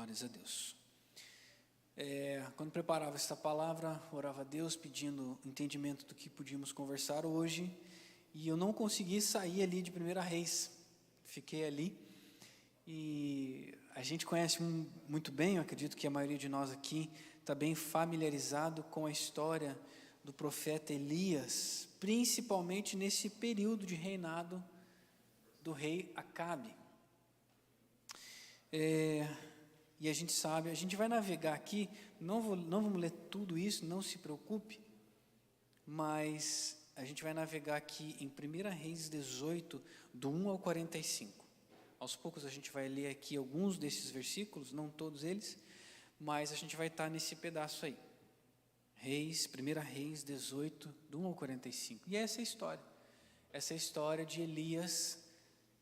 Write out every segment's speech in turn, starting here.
Glórias a Deus. Quando preparava esta palavra, orava a Deus pedindo entendimento do que podíamos conversar hoje, e eu não consegui sair ali de 1 Reis. Fiquei ali, e a gente conhece muito bem, eu acredito que a maioria de nós aqui está bem familiarizado com a história do profeta Elias, principalmente nesse período de reinado do rei Acabe. E a gente sabe, a gente vai navegar aqui, não vamos ler tudo isso, não se preocupe, mas a gente vai navegar aqui em 1 Reis 18, do 1 ao 45. Aos poucos a gente vai ler aqui alguns desses versículos, não todos eles, mas a gente vai estar nesse pedaço aí. 1 Reis 18, do 1 ao 45. E essa é a história de Elias,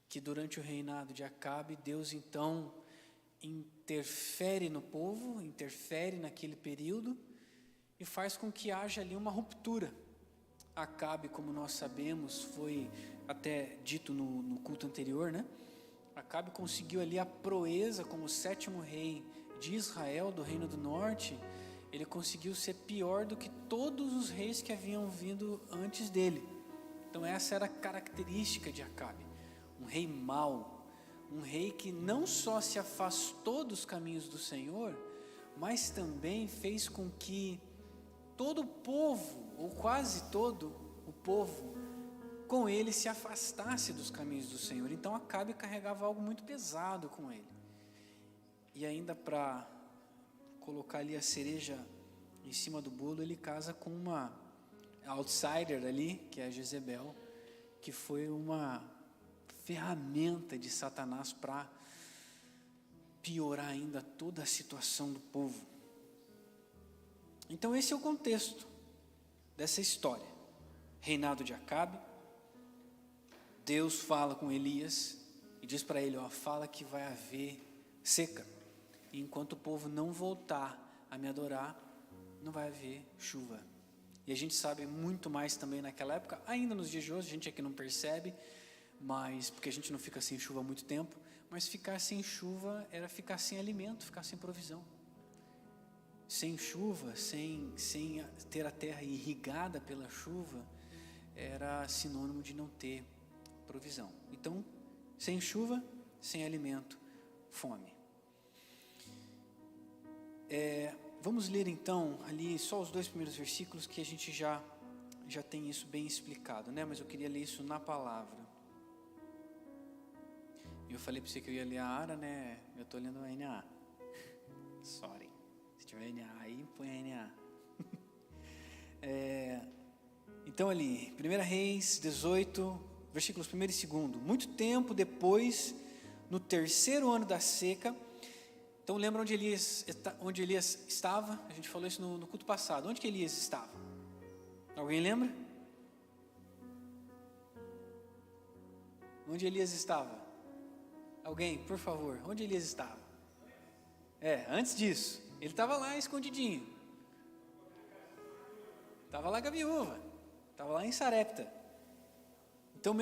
que durante o reinado de Acabe, Deus então interfere no povo, interfere naquele período e faz com que haja ali uma ruptura. Acabe, como nós sabemos, foi até dito no culto anterior, né? Acabe conseguiu ali a proeza como o 7º rei de Israel, do Reino do Norte. Ele conseguiu ser pior do que todos os reis que haviam vindo antes dele. Então essa era a característica de Acabe, um rei mau, um rei que não só se afastou dos caminhos do Senhor, mas também fez com que todo o povo, ou quase todo o povo, com ele se afastasse dos caminhos do Senhor. Então Acabe carregava algo muito pesado com ele. E ainda para colocar ali a cereja em cima do bolo, ele casa com uma outsider ali, que é a Jezebel, que foi uma ferramenta de Satanás para piorar ainda toda a situação do povo. Então esse é o contexto dessa história. Reinado de Acabe. Deus fala com Elias e diz para ele, fala que vai haver seca. E enquanto o povo não voltar a me adorar, não vai haver chuva. E a gente sabe muito mais também naquela época, ainda nos dias de hoje, a gente aqui não percebe, mas porque a gente não fica sem chuva há muito tempo, mas ficar sem chuva era ficar sem alimento, ficar sem provisão. Sem chuva, sem ter a terra irrigada pela chuva, era sinônimo de não ter provisão. Então, sem chuva, sem alimento, fome. Vamos ler então ali só os 2 primeiros versículos, que a gente já tem isso bem explicado, né? Mas eu queria ler isso na palavra. Eu falei para você que eu ia ler a Ara, né? Eu estou lendo a NA. Sorry. Se tiver NA aí, põe a NA. Então ali, 1 Reis 18, versículos 1 e 2. Muito tempo depois, no 3º ano da seca. Então lembra onde Elias estava? A gente falou isso no culto passado. Onde que Elias estava? Alguém lembra? Onde Elias estava? Alguém, por favor, onde Elias estava? Antes disso, ele estava lá escondidinho. Estava lá com a viúva. Estava lá em Sarepta. Então,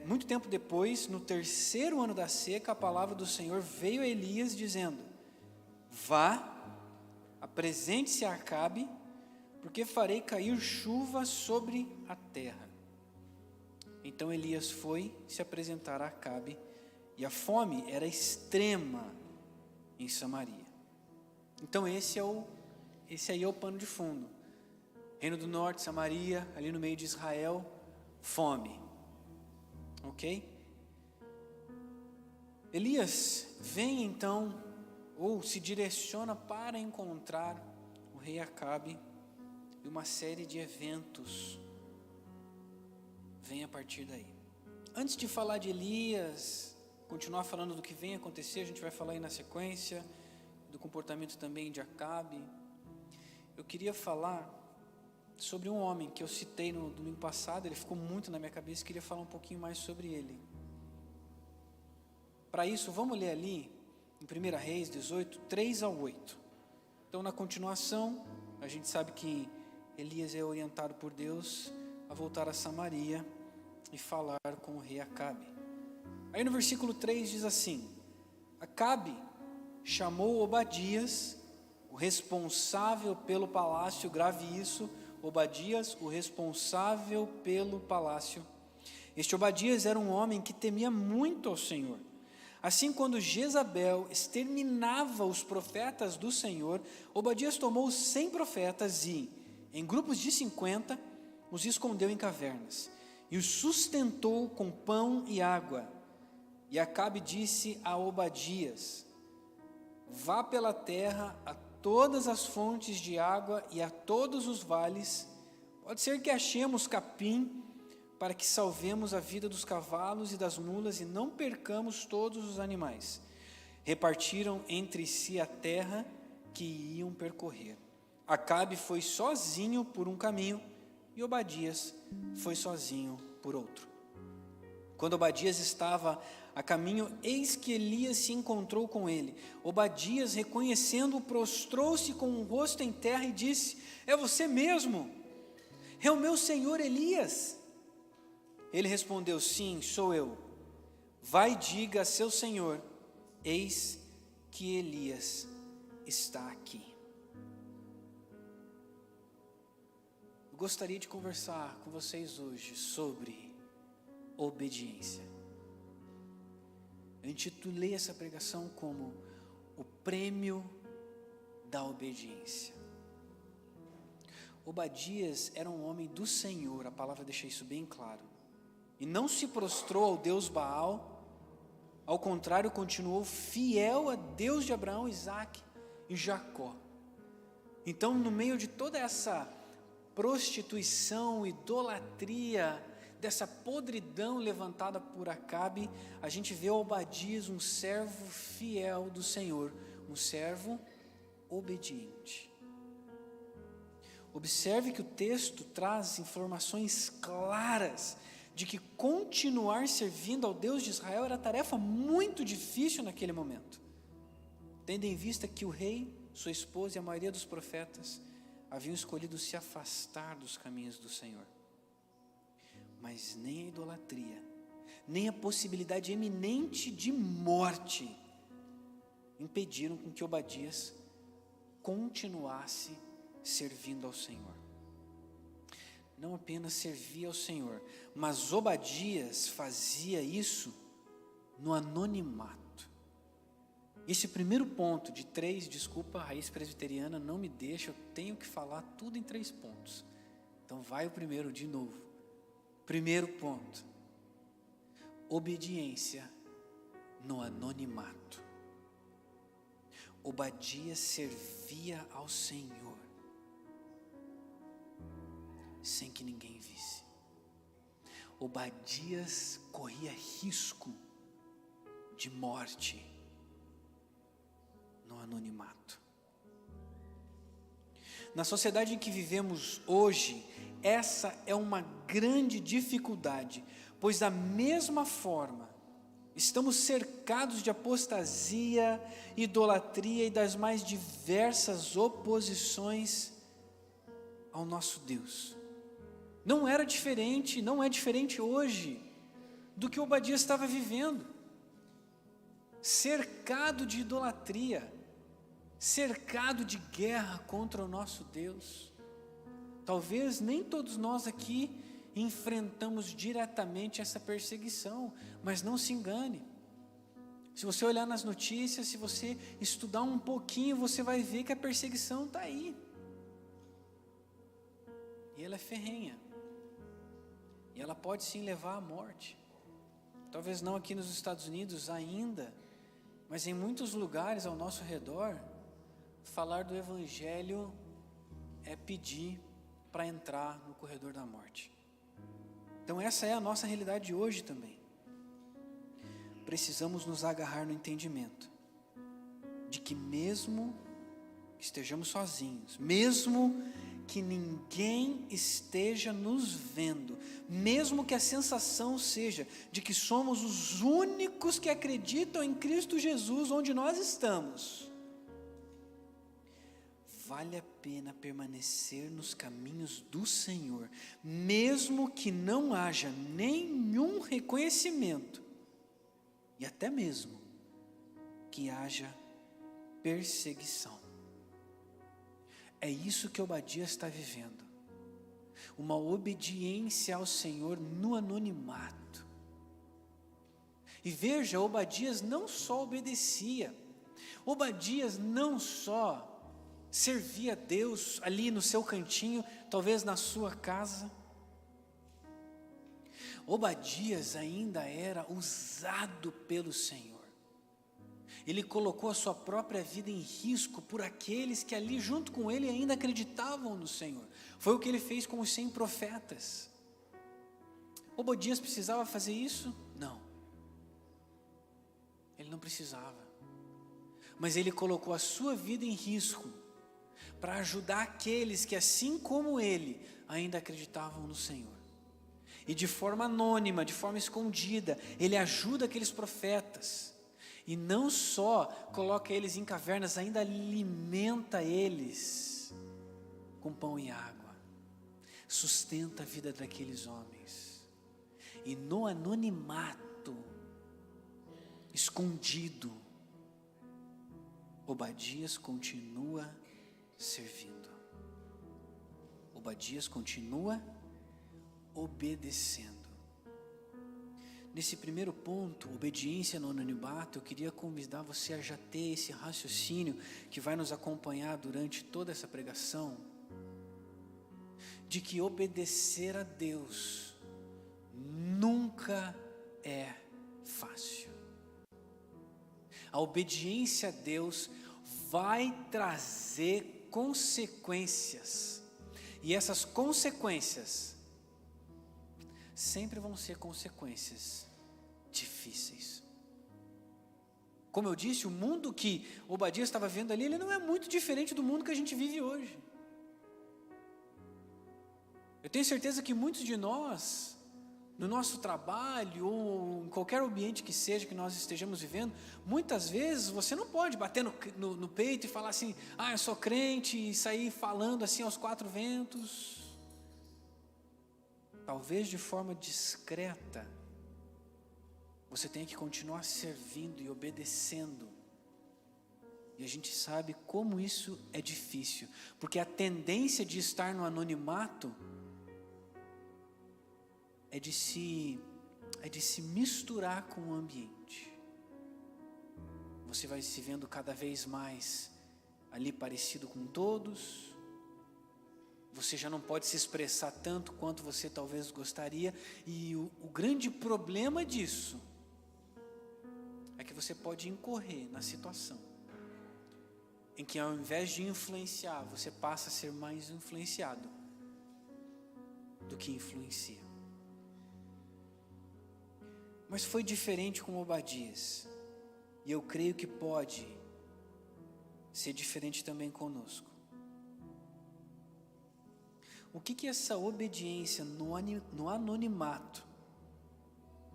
muito tempo depois, no 3º ano da seca, a palavra do Senhor veio a Elias dizendo: vá, apresente-se a Acabe, porque farei cair chuva sobre a terra. Então Elias foi se apresentar a Acabe, e a fome era extrema em Samaria. Então esse aí é o pano de fundo. Reino do Norte, Samaria, ali no meio de Israel, fome. Ok? Elias vem então, ou se direciona para encontrar o rei Acabe, e uma série de eventos vem a partir daí. Antes de falar de Elias, continuar falando do que vem acontecer, a gente vai falar aí na sequência, do comportamento também de Acabe. Eu queria falar sobre um homem que eu citei no domingo passado, ele ficou muito na minha cabeça, queria falar um pouquinho mais sobre ele. Para isso, vamos ler ali, em 1 Reis 18, 3 ao 8. Então, na continuação, a gente sabe que Elias é orientado por Deus a voltar a Samaria e falar com o rei Acabe. Aí no versículo 3 diz assim: Acabe chamou Obadias, o responsável pelo palácio, grave isso, Obadias, o responsável pelo palácio. Este Obadias era um homem que temia muito ao Senhor. Assim, quando Jezabel exterminava os profetas do Senhor, Obadias tomou 100 profetas e, em grupos de 50, os escondeu em cavernas e os sustentou com pão e água. E Acabe disse a Obadias: vá pela terra a todas as fontes de água e a todos os vales, pode ser que achemos capim, para que salvemos a vida dos cavalos e das mulas e não percamos todos os animais. Repartiram entre si a terra que iam percorrer. Acabe foi sozinho por um caminho e Obadias foi sozinho por outro. Quando Obadias estava a caminho, eis que Elias se encontrou com ele. Obadias, reconhecendo-o, prostrou-se com o rosto em terra e disse: é você mesmo? É o meu senhor Elias? Ele respondeu: sim, sou eu. Vai e diga a seu senhor: eis que Elias está aqui. Eu gostaria de conversar com vocês hoje sobre obediência. Eu intitulei essa pregação como o prêmio da obediência. Obadias era um homem do Senhor, a palavra deixa isso bem claro. E não se prostrou ao Deus Baal, ao contrário, continuou fiel a Deus de Abraão, Isaque e Jacó. Então, no meio de toda essa prostituição, idolatria, dessa podridão levantada por Acabe, a gente vê Obadias, um servo fiel do Senhor, um servo obediente. Observe que o texto traz informações claras de que continuar servindo ao Deus de Israel era tarefa muito difícil naquele momento, tendo em vista que o rei, sua esposa e a maioria dos profetas haviam escolhido se afastar dos caminhos do Senhor. Mas nem a idolatria, nem a possibilidade eminente de morte impediram com que Obadias continuasse servindo ao Senhor. Não apenas servia ao Senhor, mas Obadias fazia isso no anonimato. Esse primeiro ponto de 3, desculpa, a raiz presbiteriana não me deixa, eu tenho que falar tudo em 3 pontos. Então vai o primeiro de novo. Primeiro ponto: obediência no anonimato. Obadias servia ao Senhor sem que ninguém visse. Obadias corria risco de morte no anonimato. Na sociedade em que vivemos hoje, essa é uma grande dificuldade, pois da mesma forma estamos cercados de apostasia, idolatria e das mais diversas oposições ao nosso Deus. Não era diferente, não é diferente hoje do que Obadias estava vivendo. Cercado de idolatria, cercado de guerra contra o nosso Deus. Talvez nem todos nós aqui enfrentamos diretamente essa perseguição, mas não se engane. Se você olhar nas notícias, se você estudar um pouquinho, você vai ver que a perseguição está aí. E ela é ferrenha. E ela pode sim levar à morte. Talvez não aqui nos Estados Unidos ainda, mas em muitos lugares ao nosso redor, falar do Evangelho é pedir para entrar no corredor da morte. Então essa é a nossa realidade de hoje também. Precisamos nos agarrar no entendimento de que mesmo que estejamos sozinhos, mesmo que ninguém esteja nos vendo, mesmo que a sensação seja de que somos os únicos que acreditam em Cristo Jesus onde nós estamos, vale a pena permanecer nos caminhos do Senhor, mesmo que não haja nenhum reconhecimento, e até mesmo que haja perseguição. É isso que Obadias está vivendo. Uma obediência ao Senhor no anonimato. E veja, Obadias não só obedecia, Obadias não só servia a Deus ali no seu cantinho, talvez na sua casa. Obadias ainda era usado pelo Senhor. Ele colocou a sua própria vida em risco por aqueles que ali junto com ele ainda acreditavam no Senhor. Foi o que ele fez com os 100 profetas. Obadias precisava fazer isso? Não. Ele não precisava. Mas ele colocou a sua vida em risco para ajudar aqueles que, assim como ele, ainda acreditavam no Senhor. E de forma anônima, de forma escondida, ele ajuda aqueles profetas. E não só coloca eles em cavernas, ainda alimenta eles com pão e água. Sustenta a vida daqueles homens. E no anonimato, escondido, Obadias continua servindo. Obadias continua obedecendo. Nesse primeiro ponto, obediência no anonimato, eu queria convidar você a já ter esse raciocínio que vai nos acompanhar durante toda essa pregação, de que obedecer a Deus nunca é fácil. A obediência a Deus vai trazer consequências, e essas consequências sempre vão ser consequências difíceis. Como eu disse, o mundo que Obadias estava vendo ali, ele não é muito diferente do mundo que a gente vive hoje. Eu tenho certeza que muitos de nós, no nosso trabalho ou em qualquer ambiente que seja que nós estejamos vivendo, muitas vezes você não pode bater no peito e falar assim, eu sou crente, e sair falando assim aos 4 ventos. Talvez de forma discreta, você tenha que continuar servindo e obedecendo. E a gente sabe como isso é difícil, porque a tendência de estar no anonimato é de se misturar com o ambiente. Você vai se vendo cada vez mais ali parecido com todos. Você já não pode se expressar tanto quanto você talvez gostaria. E o grande problema disso é que você pode incorrer na situação em que, ao invés de influenciar, você passa a ser mais influenciado do que influencia. Mas foi diferente com Obadias, e eu creio que pode ser diferente também conosco. O que essa obediência no anonimato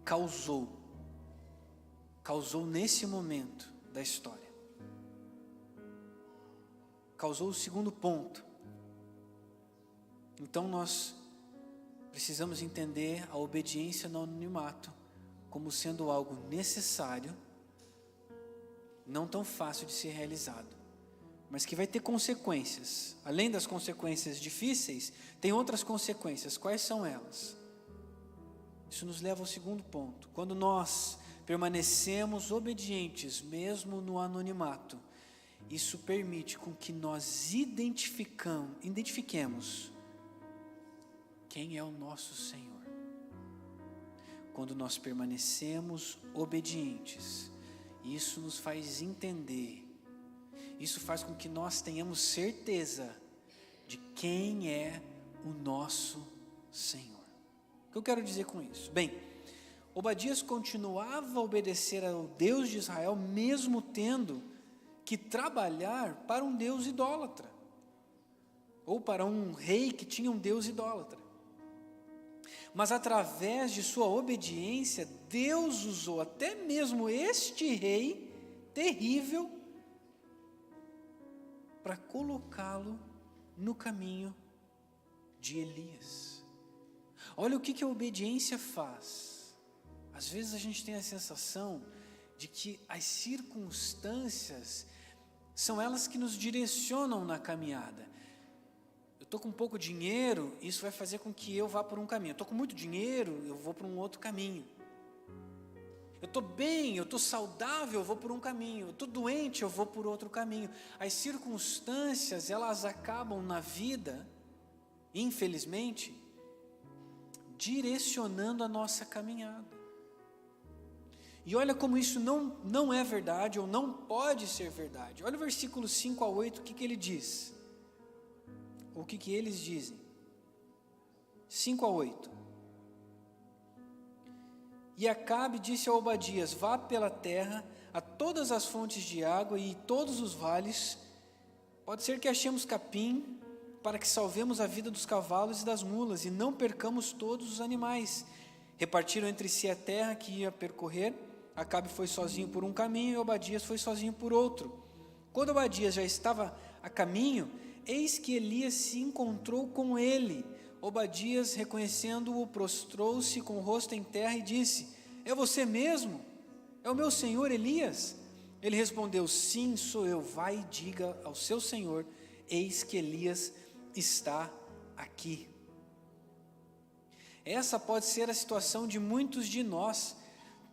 causou nesse momento da história? Causou o segundo ponto. Então nós precisamos entender a obediência no anonimato como sendo algo necessário, não tão fácil de ser realizado, mas que vai ter consequências. Além das consequências difíceis, tem outras consequências. Quais são elas? Isso nos leva ao segundo ponto. Quando nós permanecemos obedientes, mesmo no anonimato, isso permite com que nós identifiquemos quem é o nosso Senhor. Quando nós permanecemos obedientes, isso nos faz entender, isso faz com que nós tenhamos certeza de quem é o nosso Senhor. O que eu quero dizer com isso? Bem, Obadias continuava a obedecer ao Deus de Israel, mesmo tendo que trabalhar para um Deus idólatra, ou para um rei que tinha um Deus idólatra. Mas através de sua obediência, Deus usou até mesmo este rei terrível para colocá-lo no caminho de Elias. Olha o que a obediência faz. Às vezes a gente tem a sensação de que as circunstâncias, São elas que nos direcionam na caminhada. Eu estou com pouco dinheiro, isso vai fazer com que eu vá por um caminho. Eu estou com muito dinheiro, eu vou por um outro caminho. Eu estou bem, eu estou saudável, eu vou por um caminho. Eu estou doente, eu vou por outro caminho. As circunstâncias, elas acabam na vida, infelizmente, direcionando a nossa caminhada. E olha como isso não é verdade, ou não pode ser verdade. Olha o versículo 5 a 8, o que ele diz? O que eles dizem? 5 a 8. E Acabe disse a Obadias: vá pela terra, a todas as fontes de água e todos os vales, pode ser que achemos capim, para que salvemos a vida dos cavalos e das mulas, e não percamos todos os animais. Repartiram entre si a terra que ia percorrer. Acabe foi sozinho por um caminho, e Obadias foi sozinho por outro. Quando Obadias já estava a caminho, eis que Elias se encontrou com ele. Obadias, reconhecendo-o, prostrou-se com o rosto em terra e disse: é você mesmo? É o meu senhor Elias? Ele respondeu: sim, sou eu. Vai e diga ao seu senhor: eis que Elias está aqui. Essa pode ser a situação de muitos de nós,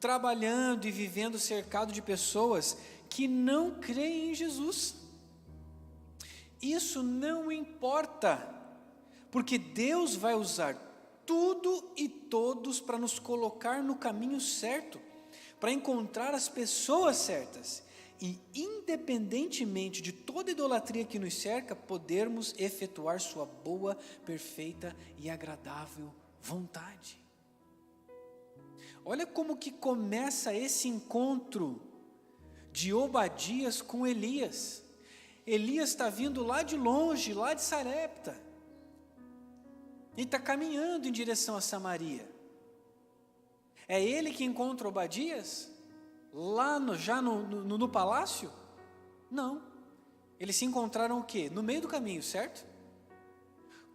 trabalhando e vivendo cercado de pessoas que não creem em Jesus. Isso não importa, porque Deus vai usar tudo e todos para nos colocar no caminho certo, para encontrar as pessoas certas, e independentemente de toda idolatria que nos cerca, podermos efetuar sua boa, perfeita e agradável vontade. Olha como que começa esse encontro de Obadias com Elias. Elias está vindo lá de longe, lá de Sarepta, e está caminhando em direção a Samaria. É ele que encontra Obadias lá no palácio? Não. Eles se encontraram o quê? No meio do caminho, certo?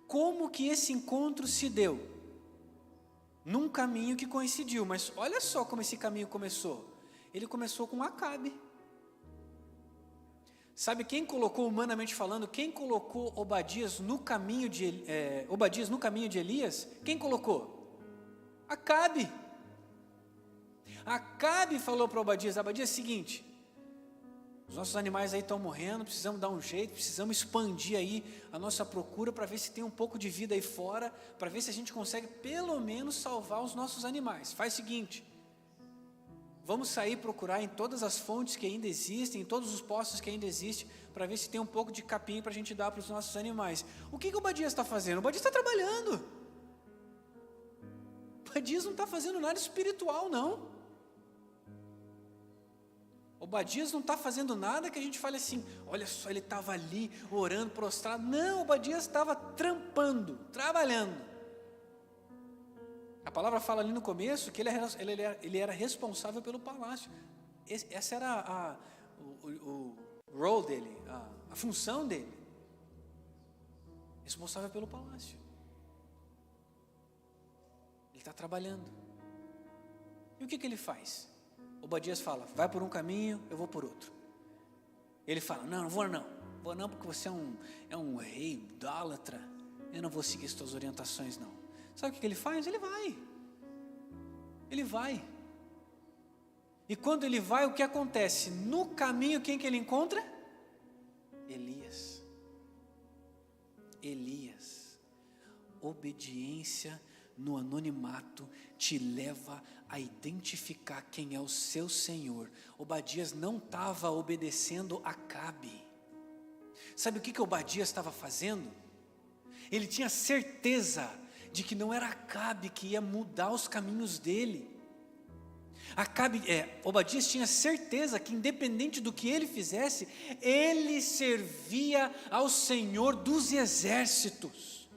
Como que esse encontro se deu? Num caminho que coincidiu, mas olha só como esse caminho começou. Ele começou com Acabe. Sabe quem colocou, humanamente falando, quem colocou Obadias no caminho de Elias? Quem colocou? Acabe. Acabe falou para Obadias: Obadias, é o seguinte, os nossos animais aí estão morrendo, precisamos dar um jeito, precisamos expandir aí a nossa procura para ver se tem um pouco de vida aí fora, para ver se a gente consegue pelo menos salvar os nossos animais. Faz o seguinte, vamos sair procurar em todas as fontes que ainda existem, em todos os poços que ainda existem, para ver se tem um pouco de capim para a gente dar para os nossos animais. O que Obadias está fazendo? Obadias está trabalhando. Obadias não está fazendo nada espiritual, não. Obadias não está fazendo nada que a gente fale assim, olha só, ele estava ali orando, prostrado. Não, Obadias estava trampando, trabalhando. A palavra fala ali no começo que ele era responsável pelo palácio. Essa era o role dele, a função dele. Responsável pelo palácio. Ele está trabalhando. E o que ele faz? Obadias fala: vai por um caminho, eu vou por outro. Ele fala: não vou não, porque você é um rei idólatra, eu não vou seguir as tuas orientações não. Sabe o que ele faz? Ele vai. E quando ele vai, o que acontece? No caminho, quem que ele encontra? Elias. Obediência no anonimato te leva a identificar quem é o seu Senhor. Obadias não estava obedecendo Acabe. Sabe o que Obadias estava fazendo? Ele tinha certeza de que não era Acabe que ia mudar os caminhos dele. Obadias tinha certeza que independente do que ele fizesse, ele servia ao Senhor dos exércitos.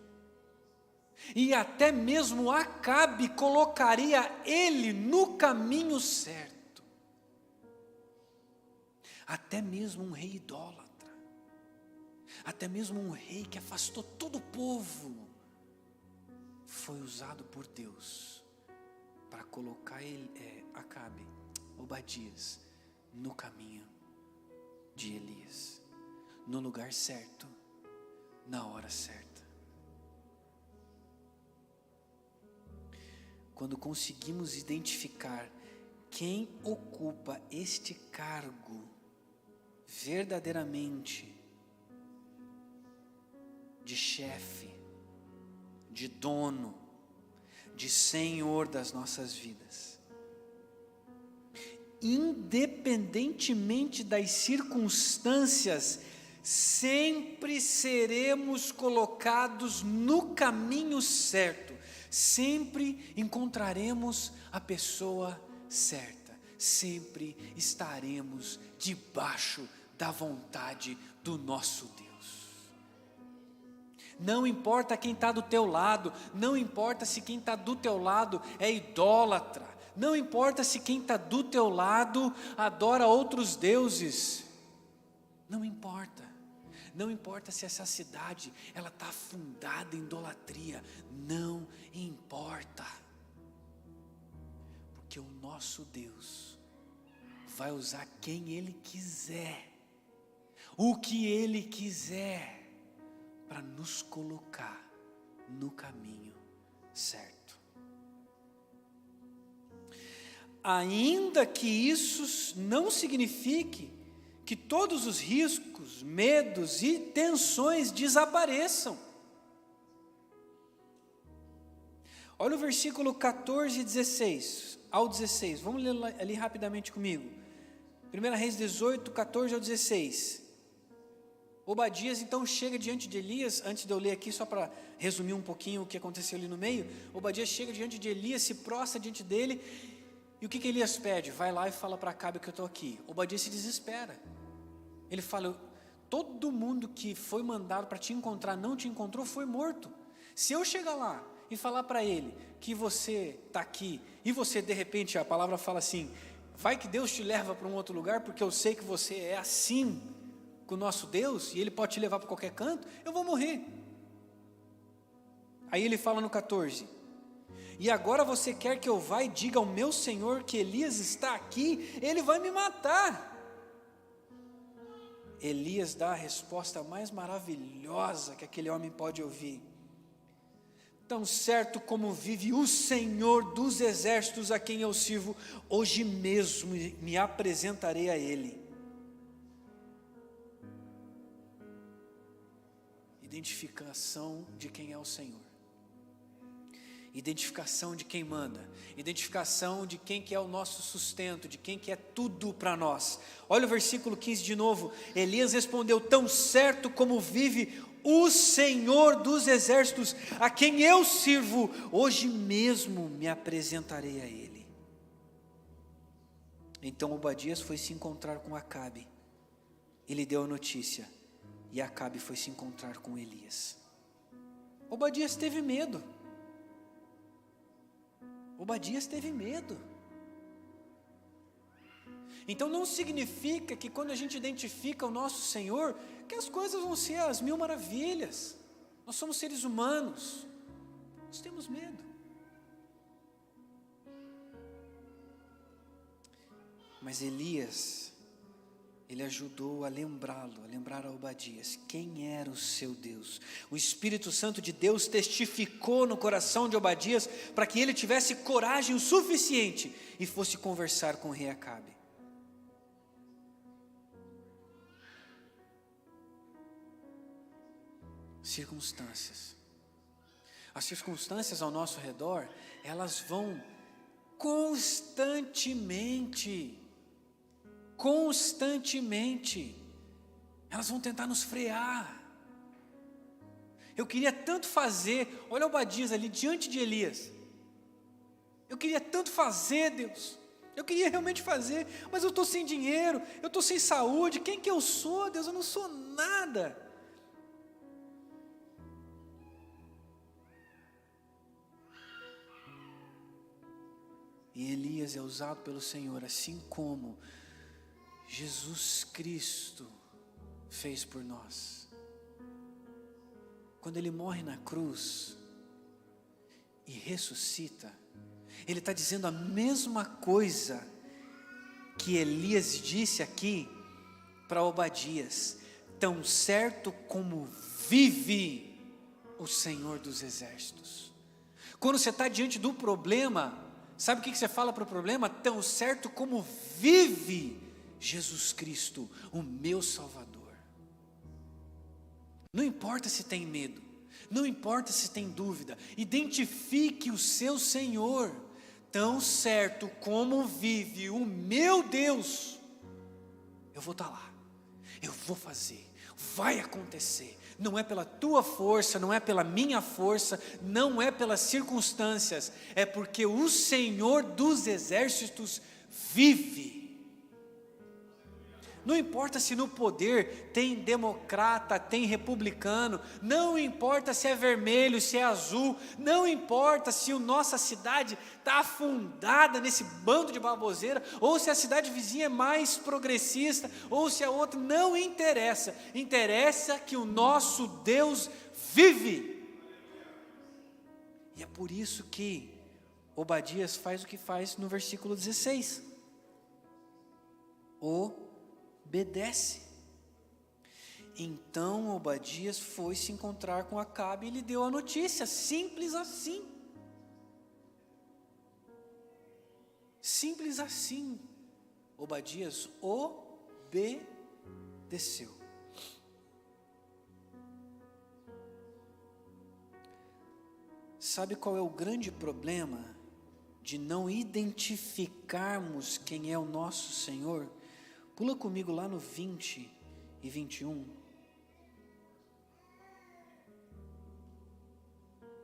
E até mesmo Acabe colocaria ele no caminho certo. Até mesmo um rei idólatra, até mesmo um rei que afastou todo o povo, foi usado por Deus para colocar Obadias no caminho de Elias. no lugar certo, na hora certa. Quando conseguimos identificar quem ocupa este cargo verdadeiramente de chefe, de dono, de senhor das nossas vidas, independentemente das circunstâncias, sempre seremos colocados no caminho certo, sempre encontraremos a pessoa certa, sempre estaremos debaixo da vontade do nosso Deus. Não importa quem está do teu lado, não importa se quem está do teu lado é idólatra, não importa se quem está do teu lado adora outros deuses, não importa. Não importa se essa cidade ela está afundada em idolatria, não importa, porque o nosso Deus vai usar quem Ele quiser, o que Ele quiser, para nos colocar no caminho certo. Ainda que isso não signifique que todos os riscos, medos e tensões desapareçam. Olha o versículo 14 e 16, ao 16, vamos ler ali rapidamente comigo. 1 Reis 18, 14 ao 16. Obadias então chega diante de Elias, antes de eu ler aqui, só para resumir um pouquinho o que aconteceu ali no meio. Obadias chega diante de Elias, se prostra diante dele, e o que Elias pede? Vai lá e fala para Acabe que eu estou aqui. Obadias se desespera. Ele fala, todo mundo que foi mandado para te encontrar, não te encontrou, foi morto. Se eu chegar lá e falar para ele que você está aqui, e você de repente, a palavra fala assim, vai que Deus te leva para um outro lugar, porque eu sei que você é assim com o nosso Deus, e Ele pode te levar para qualquer canto, eu vou morrer. Aí ele fala no 14, e agora você quer que eu vá e diga ao meu Senhor que Elias está aqui, ele vai me matar. Elias dá a resposta mais maravilhosa que aquele homem pode ouvir. Tão certo como vive o Senhor dos exércitos a quem eu sirvo, hoje mesmo me apresentarei a Ele. Identificação de quem é o Senhor. Identificação de quem manda, identificação de quem que é o nosso sustento, de quem que é tudo para nós. Olha o versículo 15 de novo. Elias respondeu, tão certo como vive o Senhor dos exércitos, a quem eu sirvo, hoje mesmo me apresentarei a Ele. Então Obadias foi se encontrar com Acabe, ele deu a notícia, e Acabe foi se encontrar com Elias. Obadias teve medo. Obadias teve medo. Então não significa que quando a gente identifica o nosso Senhor, que as coisas vão ser as mil maravilhas. Nós somos seres humanos, nós temos medo. Mas Elias, ele ajudou a lembrá-lo, a lembrar a Obadias quem era o seu Deus. O Espírito Santo de Deus testificou no coração de Obadias para que ele tivesse coragem o suficiente e fosse conversar com o rei Acabe. Circunstâncias. As circunstâncias ao nosso redor, elas vão constantemente, elas vão tentar nos frear. Eu queria tanto fazer, olha Obadias ali diante de Elias, eu queria tanto fazer, Deus, eu queria realmente fazer, mas eu estou sem dinheiro, eu estou sem saúde, quem que eu sou, Deus? Eu não sou nada. E Elias é usado pelo Senhor, assim como Jesus Cristo fez por nós. Quando Ele morre na cruz e ressuscita, Ele está dizendo a mesma coisa que Elias disse aqui para Obadias. tão certo como vive o Senhor dos Exércitos. Quando você está diante do problema, sabe o que você fala para o problema? Tão certo como vive Jesus Cristo, o meu Salvador. Não importa se tem medo, não importa se tem dúvida, identifique o seu Senhor. Tão certo como vive o meu Deus, eu vou estar lá, eu vou fazer, vai acontecer. Não é pela tua força, não é pela minha força, não é pelas circunstâncias, é porque o Senhor dos Exércitos vive. Não importa se no poder tem democrata, tem republicano, não importa se é vermelho, se é azul, não importa se a nossa cidade está afundada nesse bando de baboseira, ou se a cidade vizinha é mais progressista, ou se a outra, não interessa, interessa que o nosso Deus vive. E é por isso que Obadias faz o que faz no versículo 16. Obedece. Então Obadias foi se encontrar com Acabe e lhe deu a notícia, simples assim. Simples assim. Obadias obedeceu. Sabe qual é o grande problema de não identificarmos quem é o nosso Senhor? Pula comigo lá no 20 e 21.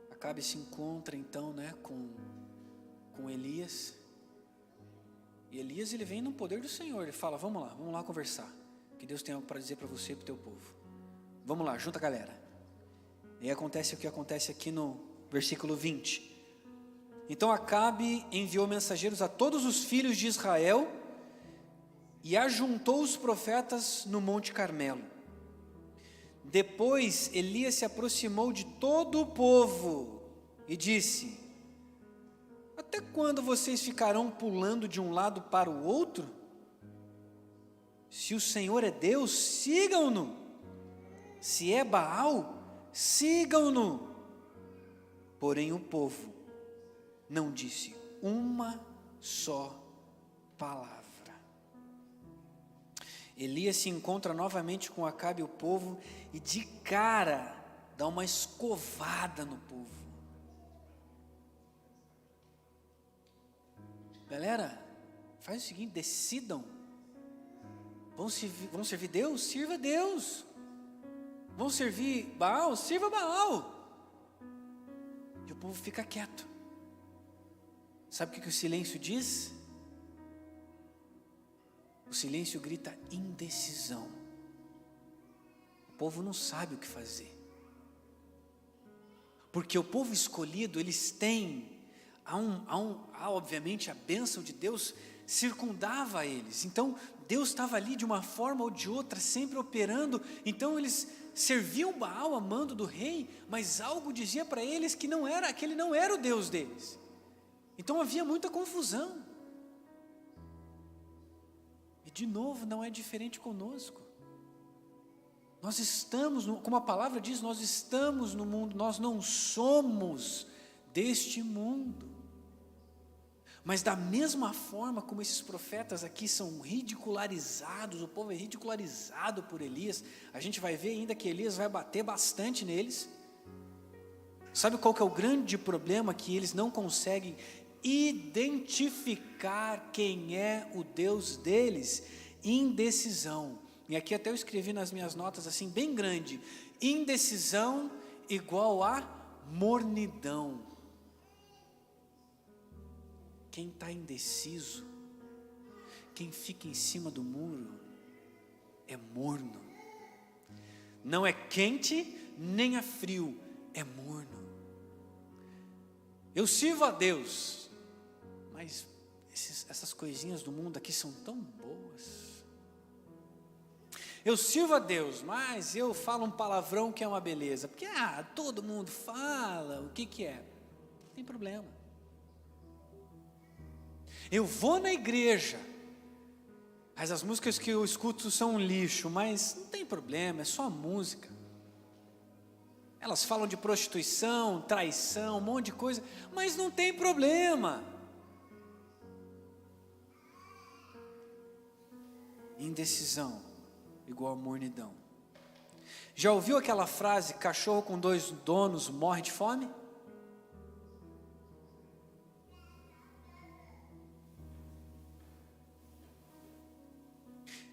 Acabe se encontra então, com Elias. E Elias, ele vem no poder do Senhor. Ele fala: vamos lá conversar, que Deus tem algo para dizer para você e para o teu povo. Vamos lá, junta a galera. E acontece o que acontece aqui no versículo 20. Então Acabe enviou mensageiros a todos os filhos de Israel e ajuntou os profetas no Monte Carmelo. Depois Elias se aproximou de todo o povo e disse: até quando vocês ficarão pulando de um lado para o outro? Se o Senhor é Deus, sigam-no. Se é Baal, sigam-no. Porém o povo não disse uma só palavra. Elias se encontra novamente com Acabe e o povo e de cara dá uma escovada no povo. Galera, faz o seguinte, decidam. Vão servir Deus? Sirva Deus. Vão servir Baal? Sirva Baal. E o povo fica quieto. Sabe o que o silêncio diz? O silêncio grita indecisão. O povo não sabe o que fazer. Porque o povo escolhido, eles têm, obviamente a bênção de Deus circundava eles. Então Deus estava ali de uma forma ou de outra, sempre operando. Então eles serviam Baal a mando do rei, mas algo dizia para eles que aquele não era o Deus deles. Então havia muita confusão. E de novo, não é diferente conosco. Nós estamos, como a palavra diz, nós estamos no mundo, nós não somos deste mundo. Mas da mesma forma como esses profetas aqui são ridicularizados, o povo é ridicularizado por Elias, a gente vai ver ainda que Elias vai bater bastante neles. Sabe qual que é o grande problema? Que eles não conseguem identificar quem é o Deus deles. Indecisão. E aqui até eu escrevi nas minhas notas assim, bem grande: indecisão igual a mornidão. Quem está indeciso, quem fica em cima do muro, é morno. Não é quente, nem é frio, é morno. Eu sirvo a Deus, mas essas coisinhas do mundo aqui são tão boas. Eu sirvo a Deus, mas eu falo um palavrão que é uma beleza. Porque todo mundo fala, o que é? Não tem problema. Eu vou na igreja, Mas as músicas que eu escuto são um lixo, mas não tem problema, é só música. Elas falam de prostituição, traição, um monte de coisa, mas não tem problema. Indecisão igual a mornidão. Já ouviu aquela frase, cachorro com 2 donos morre de fome?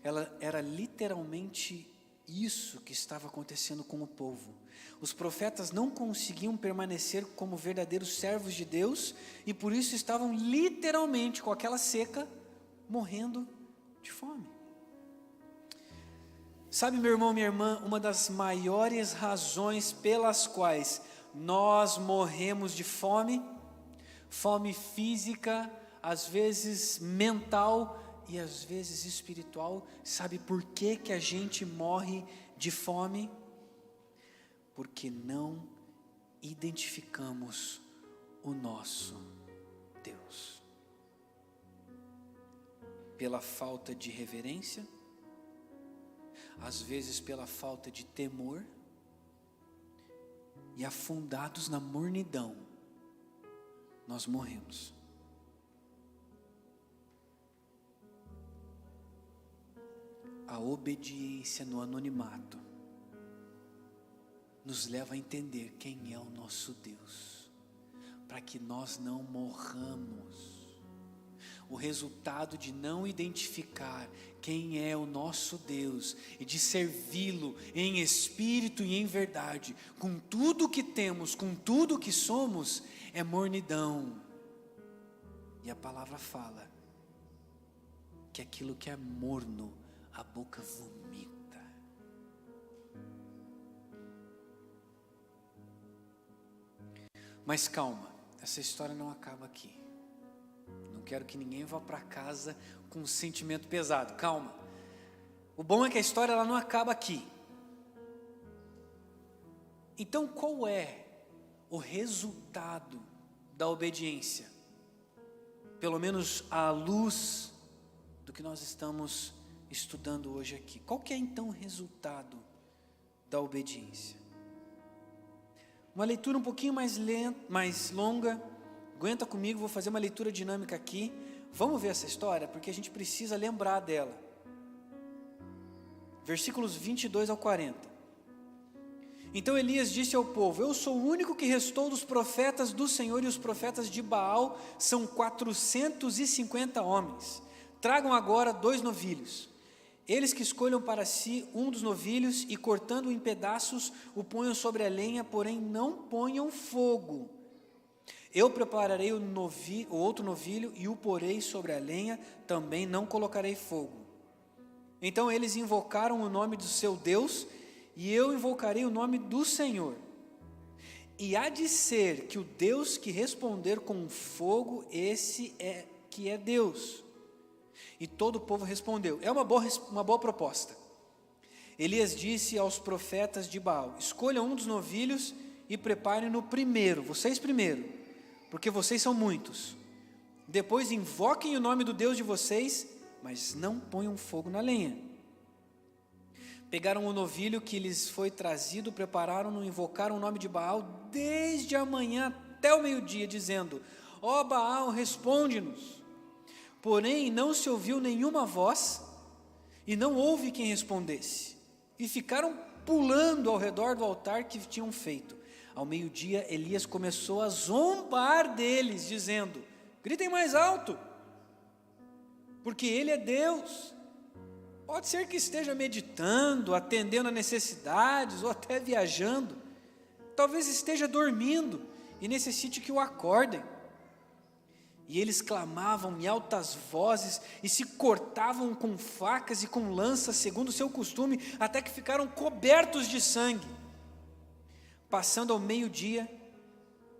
Ela era literalmente isso que estava acontecendo com o povo. Os profetas não conseguiam permanecer como verdadeiros servos de Deus e por isso estavam literalmente com aquela seca, morrendo de fome. Sabe, meu irmão, minha irmã, uma das maiores razões pelas quais nós morremos de fome, fome física, às vezes mental e às vezes espiritual, sabe por que a gente morre de fome? Porque não identificamos o nosso Deus. Pela falta de reverência, às vezes pela falta de temor, e afundados na mornidão, nós morremos. A obediência no anonimato nos leva a entender quem é o nosso Deus, para que nós não morramos. O resultado de não identificar quem é o nosso Deus e de servi-lo em espírito e em verdade, com tudo que temos, com tudo que somos, é mornidão. E a palavra fala que aquilo que é morno, a boca vomita. Mas calma, essa história não acaba aqui. Não quero que ninguém vá para casa com um sentimento pesado. Calma. O bom é que a história ela não acaba aqui. Então, qual é o resultado da obediência? Pelo menos à luz do que nós estamos estudando hoje aqui. Qual que é então o resultado da obediência? Uma leitura um pouquinho mais longa. Aguenta comigo, vou fazer uma leitura dinâmica aqui. Vamos ver essa história, porque a gente precisa lembrar dela. Versículos 22 ao 40. Então Elias disse ao povo: eu sou o único que restou dos profetas do Senhor, e os profetas de Baal são 450 homens. Tragam agora 2 novilhos. Eles que escolham para si um dos novilhos e, cortando-o em pedaços, o ponham sobre a lenha, porém não ponham fogo. Eu prepararei o outro novilho e o porei sobre a lenha, também não colocarei fogo. Então eles invocaram o nome do seu Deus, e eu invocarei o nome do Senhor. E há de ser que o Deus que responder com fogo, esse é que é Deus. E todo o povo respondeu. É uma boa proposta. Elias disse aos profetas de Baal: escolham um dos novilhos e preparem-no primeiro, vocês primeiro, porque vocês são muitos. Depois invoquem o nome do Deus de vocês, mas não ponham fogo na lenha. Pegaram o novilho que lhes foi trazido, prepararam-no, invocaram o nome de Baal desde a manhã até o meio-dia, dizendo: ó Baal, responde-nos. Porém não se ouviu nenhuma voz, e não houve quem respondesse. E ficaram pulando ao redor do altar que tinham feito. Ao meio-dia, Elias começou a zombar deles, dizendo: gritem mais alto, porque Ele é Deus. Pode ser que esteja meditando, atendendo a necessidades, ou até viajando. Talvez esteja dormindo e necessite que o acordem. E eles clamavam em altas vozes e se cortavam com facas e com lanças, segundo o seu costume, até que ficaram cobertos de sangue. Passando ao meio-dia,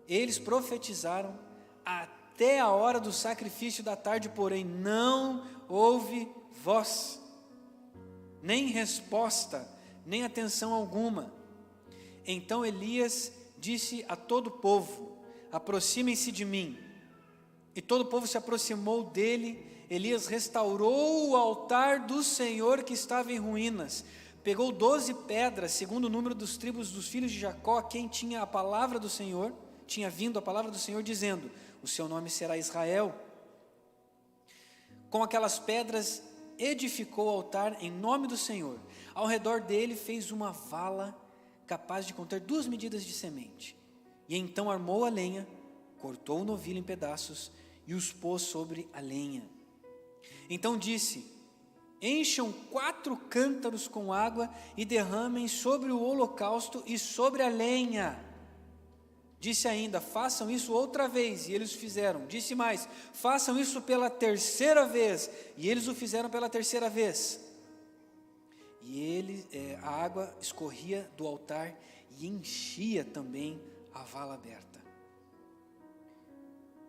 eles profetizaram até a hora do sacrifício da tarde, porém não houve voz, nem resposta, nem atenção alguma. Então Elias disse a todo o povo: aproximem-se de mim. E todo o povo se aproximou dele, Elias restaurou o altar do Senhor que estava em ruínas. Pegou 12 pedras, segundo o número dos tribos dos filhos de Jacó, quem tinha a palavra do Senhor, tinha vindo a palavra do Senhor dizendo: o seu nome será Israel. Com aquelas pedras edificou o altar em nome do Senhor. Ao redor dele fez uma vala capaz de conter 2 medidas de semente. E então armou a lenha, cortou o novilho em pedaços e os pôs sobre a lenha. Então disse: encham 4 cântaros com água e derramem sobre o holocausto e sobre a lenha. Disse ainda: façam isso outra vez, e eles o fizeram. Disse mais: façam isso pela 3ª vez, e eles o fizeram pela 3ª vez. E a água escorria do altar e enchia também a vala aberta.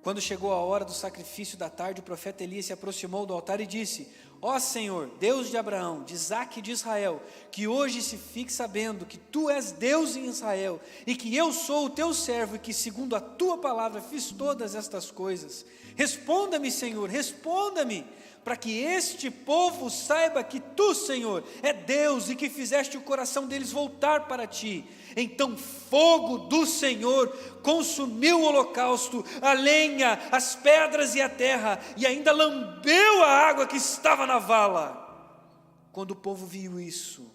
Quando chegou a hora do sacrifício da tarde, o profeta Elias se aproximou do altar e disse: ó Senhor, Deus de Abraão, de Isaque e de Israel, que hoje se fique sabendo que Tu és Deus em Israel, e que eu sou o Teu servo, e que segundo a Tua palavra fiz todas estas coisas. Responda-me, Senhor, responda-me, para que este povo saiba que Tu, Senhor, é Deus, e que fizeste o coração deles voltar para Ti. Então fogo do Senhor consumiu o holocausto, a lenha, as pedras e a terra, e ainda lambeu a água que estava na vala. Quando o povo viu isso,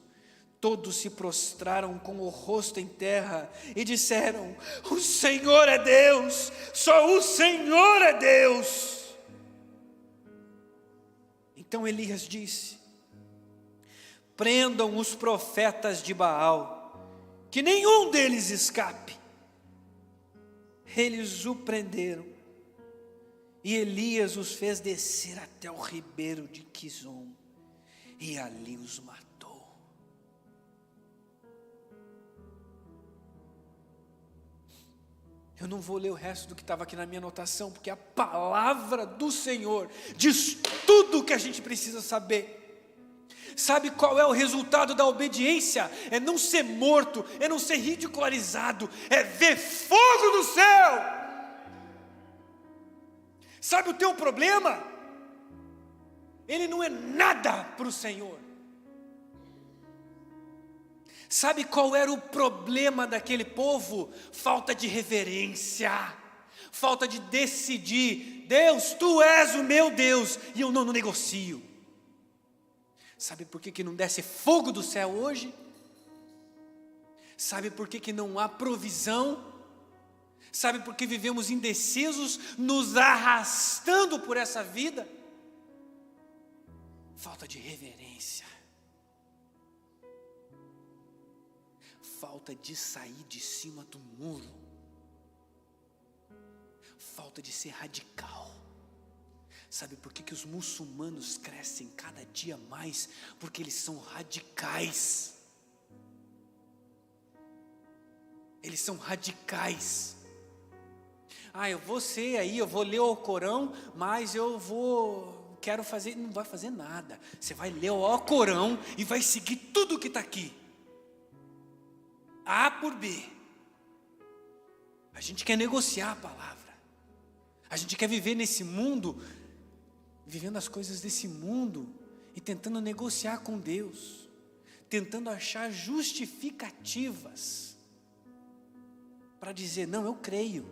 todos se prostraram com o rosto em terra e disseram: o Senhor é Deus, só o Senhor é Deus. Então Elias disse: prendam os profetas de Baal, que nenhum deles escape. Eles o prenderam, e Elias os fez descer até o ribeiro de Quizon, e ali os matou. Eu não vou ler o resto do que estava aqui na minha anotação, porque a palavra do Senhor diz tudo o que a gente precisa saber. Sabe qual é o resultado da obediência? É não ser morto, é não ser ridicularizado, é ver fogo do céu. Sabe o teu problema? Ele não é nada para o Senhor. Sabe qual era o problema daquele povo? Falta de reverência, falta de decidir. Deus, Tu és o meu Deus, e eu não negocio. Sabe por que não desce fogo do céu hoje? Sabe por que não há provisão? Sabe por que vivemos indecisos, nos arrastando por essa vida? Falta de reverência. Falta de sair de cima do muro. Falta de ser radical. Sabe por que os muçulmanos crescem cada dia mais? Porque eles são radicais. Eles são radicais. Eu vou ser aí, eu vou ler o Alcorão, mas quero fazer, não vai fazer nada. Você vai ler o Alcorão e vai seguir tudo que está aqui. A por B. A gente quer negociar a palavra. A gente quer viver nesse mundo, vivendo as coisas desse mundo e tentando negociar com Deus, tentando achar justificativas para dizer: não, eu creio,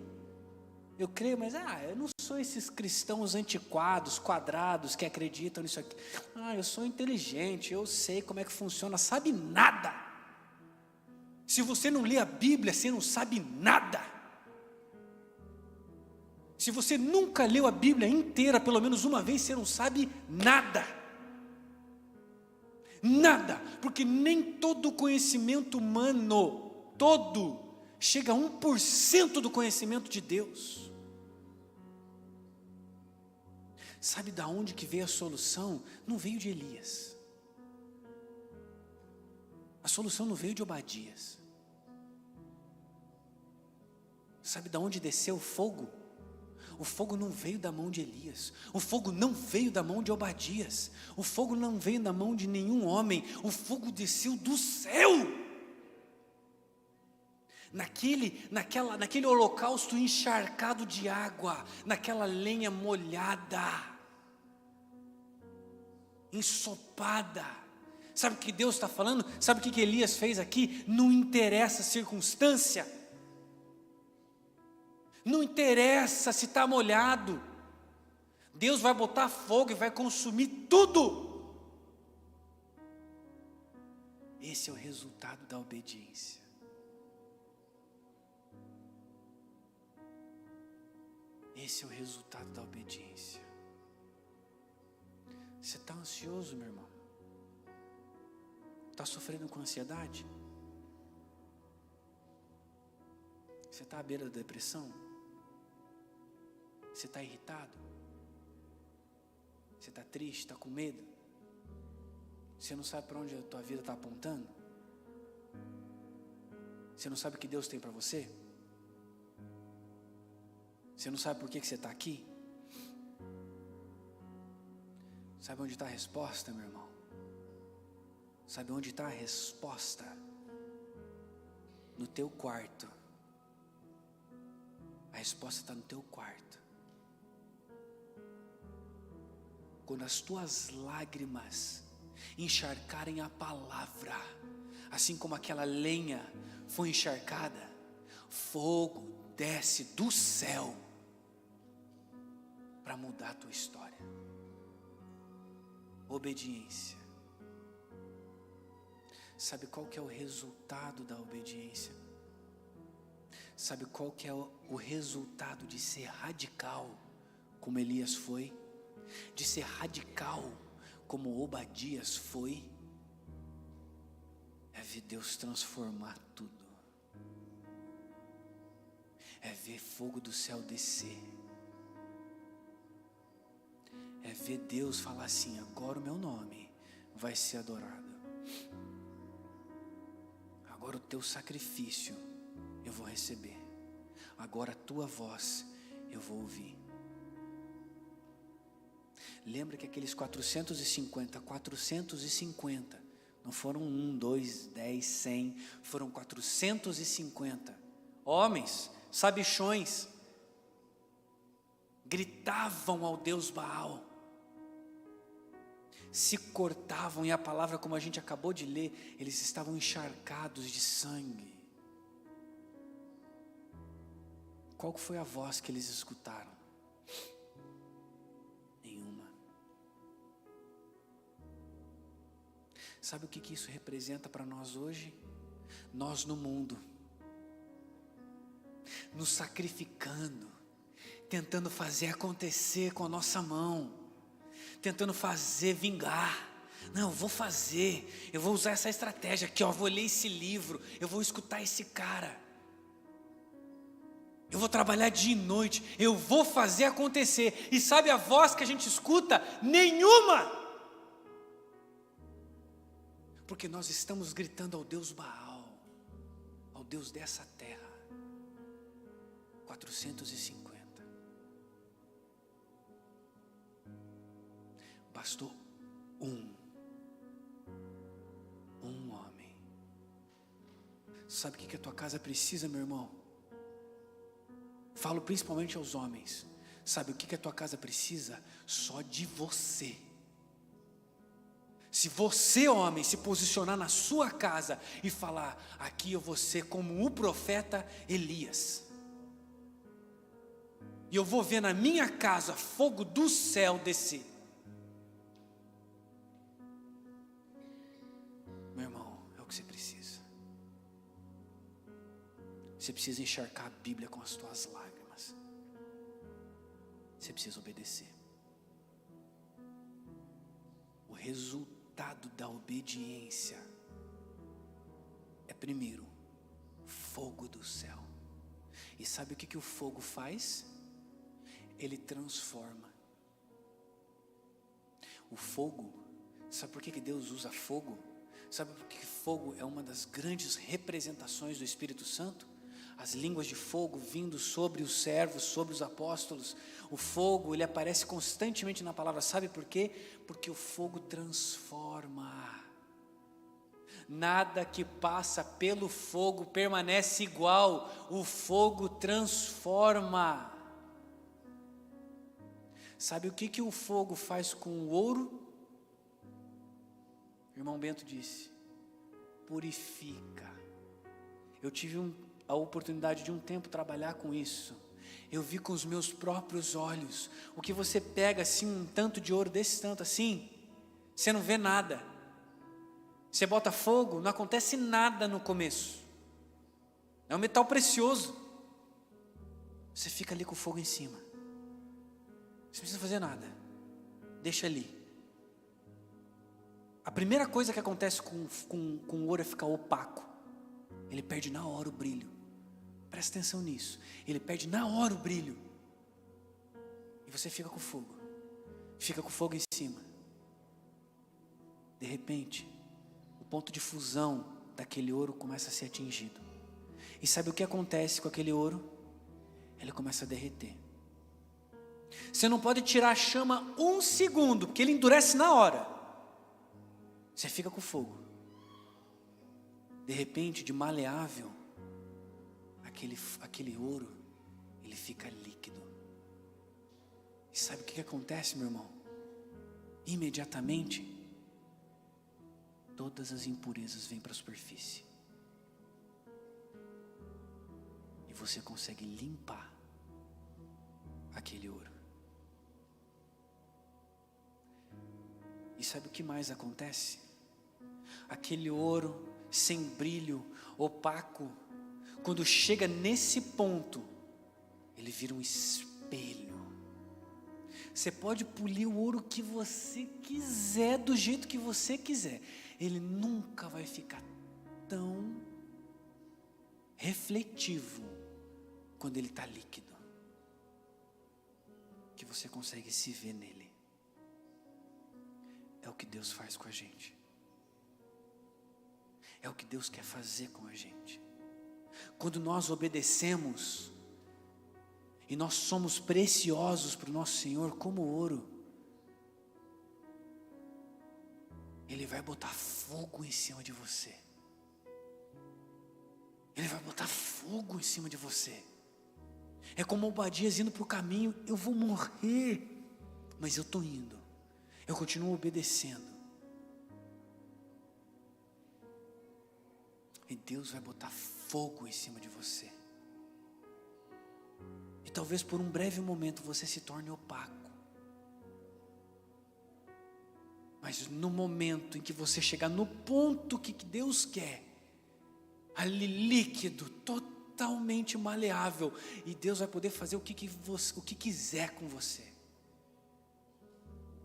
mas eu não sou esses cristãos antiquados, quadrados, que acreditam nisso aqui. Eu sou inteligente, eu sei como é que funciona. Sabe nada. Se você não lê a Bíblia, você não sabe nada. Se você nunca leu a Bíblia inteira, pelo menos uma vez, você não sabe nada. Nada, porque nem todo conhecimento humano, chega a 1% do conhecimento de Deus. Sabe da onde que veio a solução? Não veio de Elias. A solução não veio de Obadias. Sabe da onde desceu o fogo? O fogo não veio da mão de Elias, o fogo não veio da mão de Obadias, o fogo não veio da mão de nenhum homem, o fogo desceu do céu. Naquele holocausto encharcado de água, naquela lenha molhada, ensopada. Sabe o que Deus está falando? Sabe o que Elias fez aqui? Não interessa a circunstância, não interessa se está molhado, Deus vai botar fogo e vai consumir tudo. Esse é o resultado da obediência. Esse é o resultado da obediência. Você está ansioso, meu irmão? Está sofrendo com ansiedade? Você está à beira da depressão? Você está irritado? Você está triste, está com medo? Você não sabe para onde a tua vida está apontando? Você não sabe o que Deus tem para você? Você não sabe por que você está aqui? Sabe onde está a resposta, meu irmão? Sabe onde está a resposta? No teu quarto. A resposta está no teu quarto. Quando as tuas lágrimas encharcarem a palavra, assim como aquela lenha foi encharcada, fogo desce do céu para mudar a tua história. Obediência. Sabe qual que é o resultado da obediência? Sabe qual que é o resultado de ser radical, como Elias foi? De ser radical, como Obadias foi? É ver Deus transformar tudo. É ver fogo do céu descer. É ver Deus falar assim: agora o meu nome vai ser adorado. Agora o teu sacrifício eu vou receber. Agora a tua voz eu vou ouvir. Lembra que aqueles 450, não foram 1, 2, 10, 100, foram 450 homens, sabichões, gritavam ao Deus Baal, se cortavam, e a palavra, como a gente acabou de ler, eles estavam encharcados de sangue. Qual foi a voz que eles escutaram? Nenhuma. Sabe o que isso representa para nós hoje? Nós no mundo, nos sacrificando, tentando fazer acontecer com a nossa mão, tentando fazer vingar. Não, eu vou fazer, eu vou usar essa estratégia aqui, ó, vou ler esse livro, eu vou escutar esse cara, eu vou trabalhar dia e noite, eu vou fazer acontecer. E sabe a voz que a gente escuta? Nenhuma! Porque nós estamos gritando ao Deus Baal, ao Deus dessa terra. 450. Bastou um homem. Sabe o que a tua casa precisa, meu irmão? Falo principalmente aos homens. Sabe o que a tua casa precisa? Só de você. Se você, homem, se posicionar na sua casa e falar: aqui eu vou ser como o profeta Elias, e eu vou ver na minha casa fogo do céu descer. Meu irmão, é o que você precisa. Você precisa encharcar a Bíblia com as tuas lágrimas. Você precisa obedecer. O resultado da obediência é, primeiro, fogo do céu. E sabe o que o fogo faz? Ele transforma. O fogo, sabe por que Deus usa fogo? Sabe por que fogo é uma das grandes representações do Espírito Santo? As línguas de fogo vindo sobre os servos, sobre os apóstolos. O fogo, ele aparece constantemente na palavra. Sabe por quê? Porque o fogo transforma. Nada que passa pelo fogo permanece igual. O fogo transforma. Sabe o que o fogo faz com o ouro? O irmão Bento disse: purifica. Eu tive a oportunidade de um tempo trabalhar com isso. Eu vi com os meus próprios olhos. O que você pega assim, um tanto de ouro desse tanto assim, você não vê nada. Você bota fogo, não acontece nada no começo. É um metal precioso. Você fica ali com o fogo em cima. Você não precisa fazer nada. Deixa ali. A primeira coisa que acontece com o ouro é ficar opaco. Ele perde na hora o brilho. Presta atenção nisso. Ele perde na hora o brilho. E você fica com fogo. Fica com fogo em cima. De repente, o ponto de fusão daquele ouro começa a ser atingido. E sabe o que acontece com aquele ouro? Ele começa a derreter. Você não pode tirar a chama um segundo, porque ele endurece na hora. Você fica com fogo. De repente, de maleável, aquele ouro, ele fica líquido. E sabe o que acontece, meu irmão? Imediatamente, todas as impurezas vêm para a superfície. E você consegue limpar aquele ouro. E sabe o que mais acontece? Aquele ouro sem brilho, opaco, quando chega nesse ponto, ele vira um espelho. Você pode polir o ouro que você quiser, do jeito que você quiser, ele nunca vai ficar tão refletivo quando ele está líquido, que você consegue se ver nele. É o que Deus faz com a gente. É o que Deus quer fazer com a gente. Quando nós obedecemos, e nós somos preciosos para o nosso Senhor como ouro, Ele vai botar fogo em cima de você. Ele vai botar fogo em cima de você. É como Obadias indo para o caminho: eu vou morrer, mas eu estou indo, eu continuo obedecendo. E Deus vai botar fogo em cima de você. E talvez por um breve momento você se torne opaco. Mas no momento em que você chegar no ponto que Deus quer, ali líquido, totalmente maleável, e Deus vai poder fazer o que quiser com você.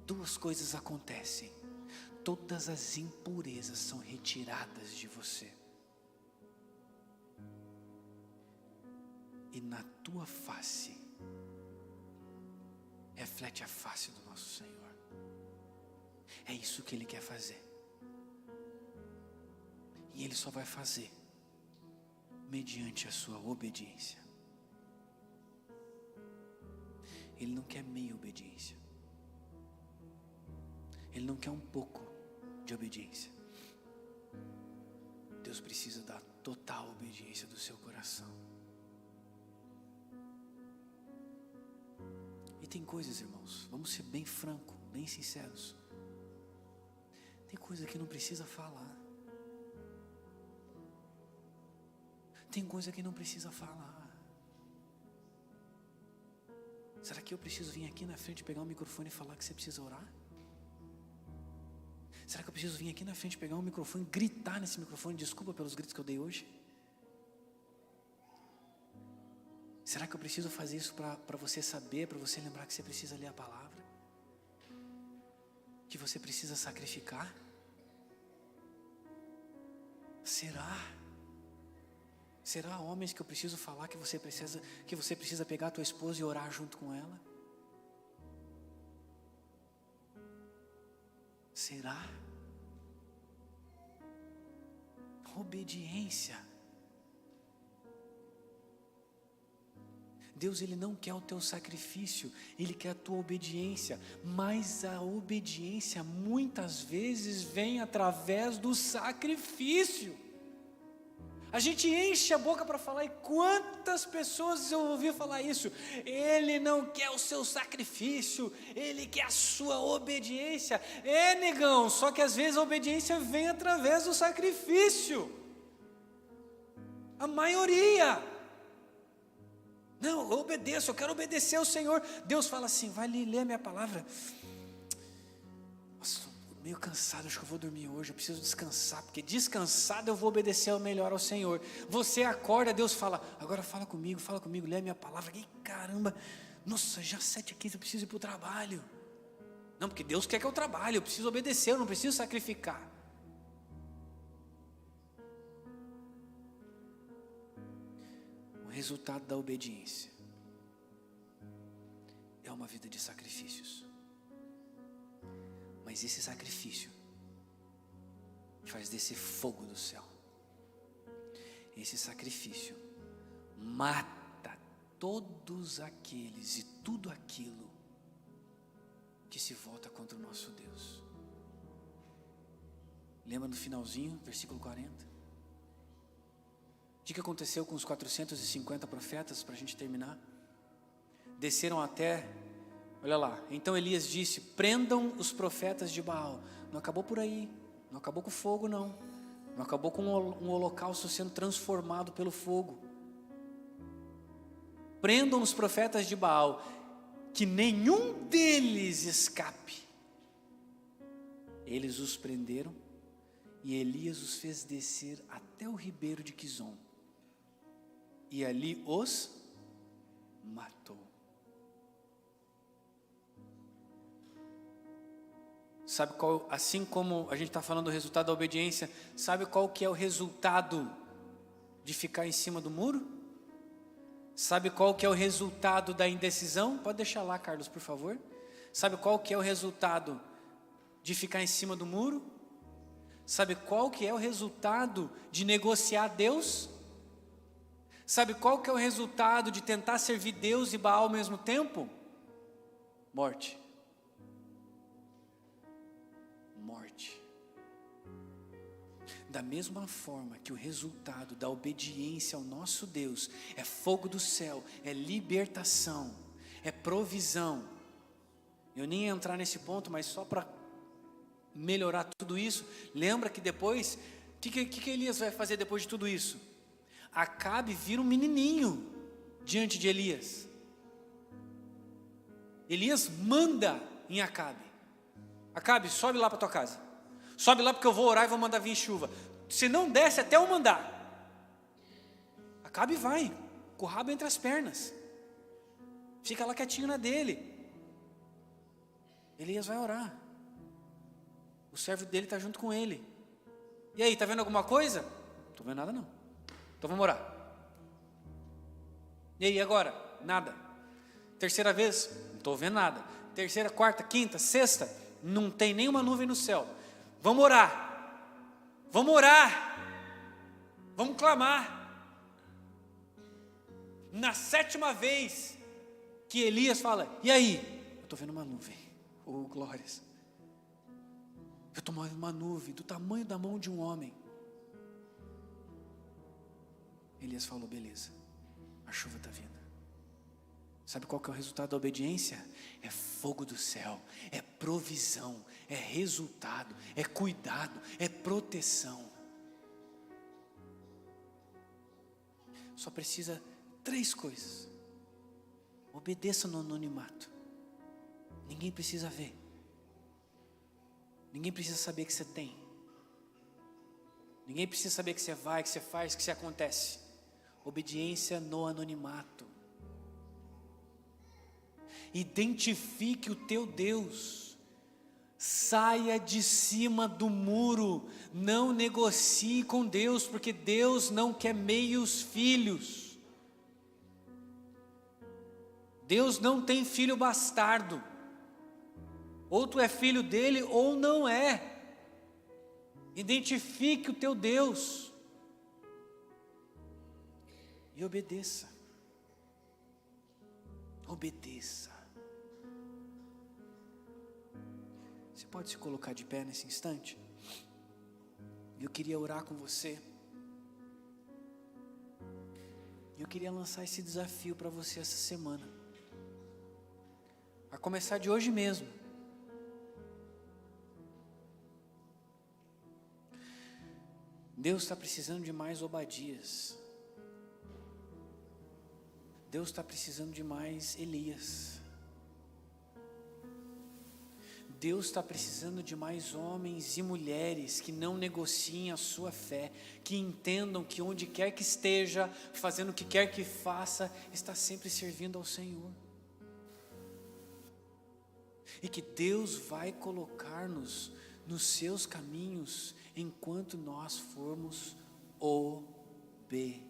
Duas coisas acontecem: todas as impurezas são retiradas de você, e na tua face reflete a face do nosso Senhor. É isso que Ele quer fazer, e Ele só vai fazer mediante a sua obediência. Ele não quer meia obediência, Ele não quer um pouco de obediência. Deus precisa da total obediência do seu coração. E tem coisas, irmãos, vamos ser bem franco, bem sinceros, tem coisa que não precisa falar. Tem coisa que não precisa falar. Será que eu preciso vir aqui na frente, pegar um microfone e falar que você precisa orar? Será que eu preciso vir aqui na frente, pegar um microfone e gritar nesse microfone: desculpa pelos gritos que eu dei hoje? Será que eu preciso fazer isso para você saber, para você lembrar que você precisa ler a palavra? Que você precisa sacrificar? Será, homens, que eu preciso falar que você precisa pegar a tua esposa e orar junto com ela? Será? Obediência. Deus, Ele não quer o teu sacrifício, Ele quer a tua obediência, mas a obediência muitas vezes vem através do sacrifício. A gente enche a boca para falar, e quantas pessoas eu ouvi falar isso? Ele não quer o seu sacrifício, ele quer a sua obediência. Negão, só que às vezes a obediência vem através do sacrifício. A maioria. Não, eu obedeço, eu quero obedecer ao Senhor. Deus fala assim, vai ler a minha palavra. Nossa, estou meio cansado, acho que eu vou dormir hoje, eu preciso descansar, porque descansado eu vou obedecer melhor ao Senhor. Você acorda, Deus fala, agora fala comigo, lê a minha palavra. E caramba, nossa, já 7h15, eu preciso ir para o trabalho. Não, porque Deus quer que eu trabalhe, eu preciso obedecer, eu não preciso sacrificar. O resultado da obediência é uma vida de sacrifícios. Mas esse sacrifício faz descer fogo do céu. Esse sacrifício mata todos aqueles e tudo aquilo que se volta contra o nosso Deus. Lembra no finalzinho, versículo 40? O que aconteceu com os 450 profetas, para a gente terminar? Desceram até, olha lá, então Elias disse, prendam os profetas de Baal. Não acabou por aí, não acabou com o fogo não acabou com um holocausto sendo transformado pelo fogo. Prendam os profetas de Baal, que nenhum deles escape. Eles os prenderam, e Elias os fez descer até o ribeiro de Quizon, e ali os matou. Sabe qual, assim como a gente está falando do resultado da obediência, sabe qual que é o resultado de ficar em cima do muro? Sabe qual que é o resultado da indecisão? Pode deixar lá, Carlos, por favor. Sabe qual que é o resultado de ficar em cima do muro? Sabe qual que é o resultado de negociar Deus? Sabe qual que é o resultado de tentar servir Deus e Baal ao mesmo tempo? Morte. Morte. Da mesma forma que o resultado da obediência ao nosso Deus é fogo do céu, é libertação, é provisão. Eu nem ia entrar nesse ponto, mas só para melhorar tudo isso, lembra que depois, o que Elias vai fazer depois de tudo isso? Acabe vira um menininho diante de Elias. Elias manda em Acabe. Acabe, sobe lá para tua casa. Sobe lá porque eu vou orar e vou mandar vir chuva. Se não desce até eu mandar. Acabe vai, com o rabo entre as pernas. Fica lá quietinho na dele. Elias vai orar. O servo dele está junto com ele. E aí, está vendo alguma coisa? Não estou vendo nada não. Então vamos orar. E aí agora? Nada. Terceira vez? Não estou vendo nada. Terceira, quarta, quinta, sexta? Não tem nenhuma nuvem no céu. Vamos orar. Vamos orar. Vamos clamar. Na 7ª vez que Elias fala, e aí? Eu estou vendo uma nuvem. Oh, glórias. Eu estou vendo uma nuvem do tamanho da mão de um homem. Elias falou, beleza, a chuva está vindo. Sabe qual que é o resultado da obediência? É fogo do céu, é provisão, é resultado, é cuidado, é proteção. Só precisa 3 coisas. Obedeça no anonimato. Ninguém precisa ver. Ninguém precisa saber que você tem. Ninguém precisa saber que você vai, que você faz, que você acontece. Obediência no anonimato. Identifique o teu Deus. Saia de cima do muro. Não negocie com Deus, porque Deus não quer meios filhos. Deus não tem filho bastardo. Ou tu é filho dele ou não é. Identifique o teu Deus. E obedeça. Obedeça. Você pode se colocar de pé nesse instante? Eu queria orar com você. Eu queria lançar esse desafio para você essa semana, a começar de hoje mesmo. Deus está precisando de mais Obadias. Deus está precisando de mais Elias. Deus está precisando de mais homens e mulheres que não negociem a sua fé, que entendam que onde quer que esteja, fazendo o que quer que faça, está sempre servindo ao Senhor. E que Deus vai colocar-nos nos seus caminhos, enquanto nós formos obedientes.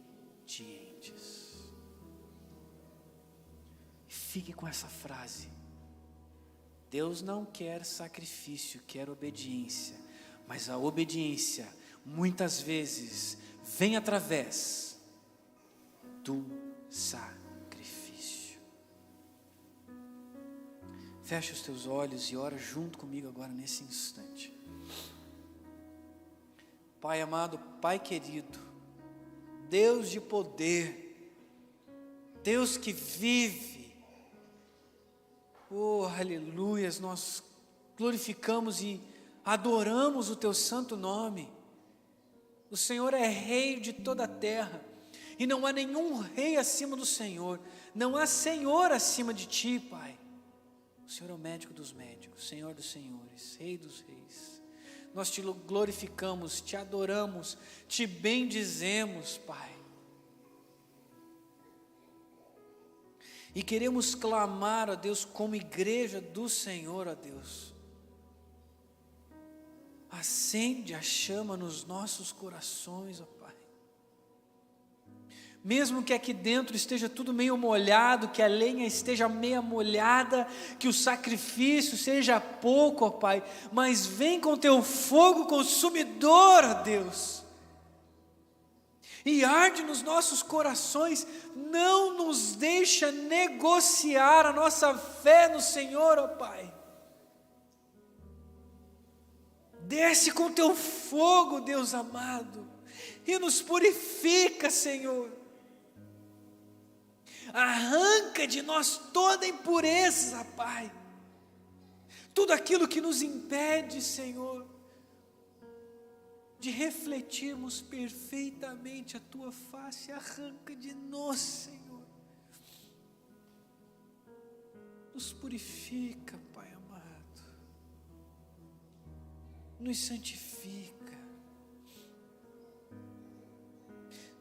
Fique com essa frase. Deus não quer sacrifício, quer obediência. Mas a obediência, muitas vezes, vem através do sacrifício. Feche os teus olhos e ora junto comigo agora nesse instante. Pai amado, Pai querido, Deus de poder, Deus que vive, oh, aleluias, nós glorificamos e adoramos o Teu santo nome. O Senhor é Rei de toda a terra, e não há nenhum Rei acima do Senhor, não há Senhor acima de Ti, Pai. O Senhor é o médico dos médicos, Senhor dos senhores, Rei dos reis. Nós Te glorificamos, Te adoramos, Te bendizemos, Pai. E queremos clamar, ó Deus, como igreja do Senhor, ó Deus. Acende a chama nos nossos corações, ó Pai. Mesmo que aqui dentro esteja tudo meio molhado, que a lenha esteja meio molhada, que o sacrifício seja pouco, ó Pai, mas vem com Teu fogo consumidor, ó Deus. E arde nos nossos corações, não nos deixa negociar a nossa fé no Senhor, ó Pai. Desce com Teu fogo, Deus amado, e nos purifica, Senhor. Arranca de nós toda impureza, Pai. Tudo aquilo que nos impede, Senhor, de refletirmos perfeitamente a Tua face, arranca de nós, Senhor. Nos purifica, Pai amado. Nos santifica.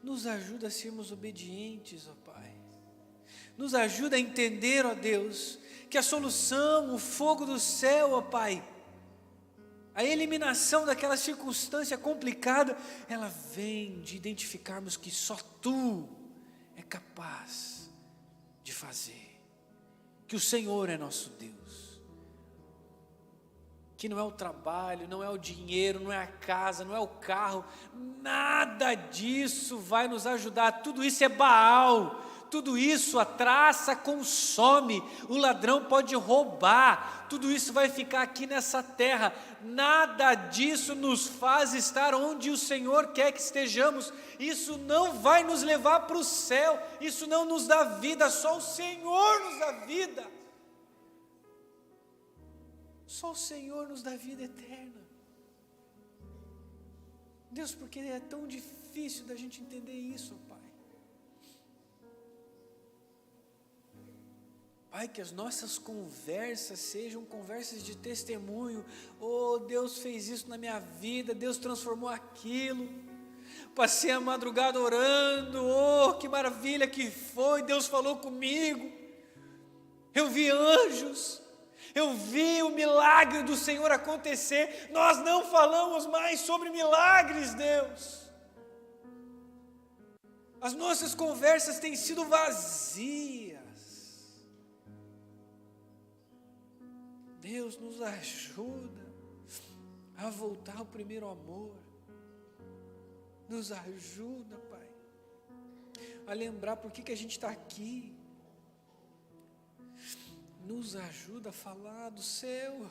Nos ajuda a sermos obedientes, ó Pai. Nos ajuda a entender, ó Deus, que a solução, o fogo do céu, ó Pai, a eliminação daquela circunstância complicada, ela vem de identificarmos que só Tu é capaz de fazer, que o Senhor é nosso Deus, que não é o trabalho, não é o dinheiro, não é a casa, não é o carro, nada disso vai nos ajudar, tudo isso é Baal. Tudo isso a traça consome, o ladrão pode roubar, tudo isso vai ficar aqui nessa terra, nada disso nos faz estar onde o Senhor quer que estejamos, isso não vai nos levar para o céu, isso não nos dá vida, só o Senhor nos dá vida, só o Senhor nos dá vida eterna. Deus, porque é tão difícil da gente entender isso, Pai. Pai, que as nossas conversas sejam conversas de testemunho. Oh, Deus fez isso na minha vida, Deus transformou aquilo. Passei a madrugada orando, oh, que maravilha que foi, Deus falou comigo. Eu vi anjos, eu vi o milagre do Senhor acontecer. Nós não falamos mais sobre milagres, Deus. As nossas conversas têm sido vazias. Deus nos ajuda a voltar ao primeiro amor, nos ajuda, Pai, a lembrar por que a gente está aqui, nos ajuda a falar do céu,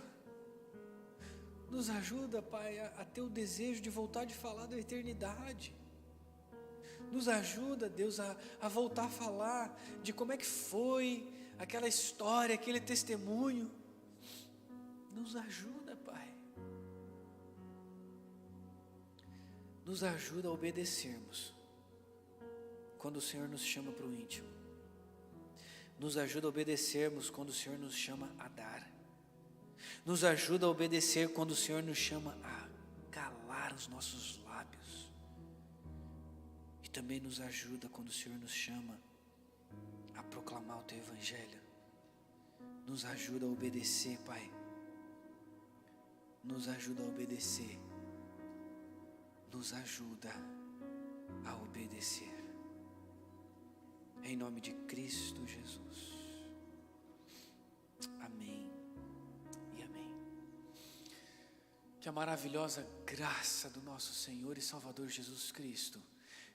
nos ajuda, Pai, a ter o desejo de voltar de falar da eternidade, Nos ajuda, Deus, a voltar a falar de como é que foi aquela história, aquele testemunho. Nos ajuda, Pai. Nos ajuda a obedecermos quando o Senhor nos chama para o íntimo. Nos ajuda a obedecermos quando o Senhor nos chama a dar. Nos ajuda a obedecer quando o Senhor nos chama a calar os nossos lábios. E também nos ajuda quando o Senhor nos chama a proclamar o Teu Evangelho. Nos ajuda a obedecer, Pai. Nos ajuda a obedecer. Nos ajuda a obedecer. Em nome de Cristo Jesus. Amém e amém. Que a maravilhosa graça do nosso Senhor e Salvador Jesus Cristo,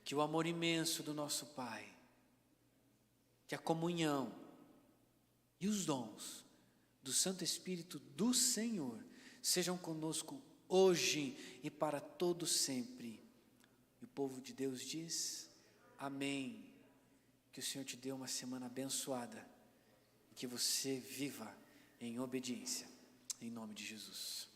que o amor imenso do nosso Pai, que a comunhão e os dons do Santo Espírito do Senhor sejam conosco hoje e para todo sempre. E o povo de Deus diz: amém. Que o Senhor te dê uma semana abençoada, que você viva em obediência, em nome de Jesus.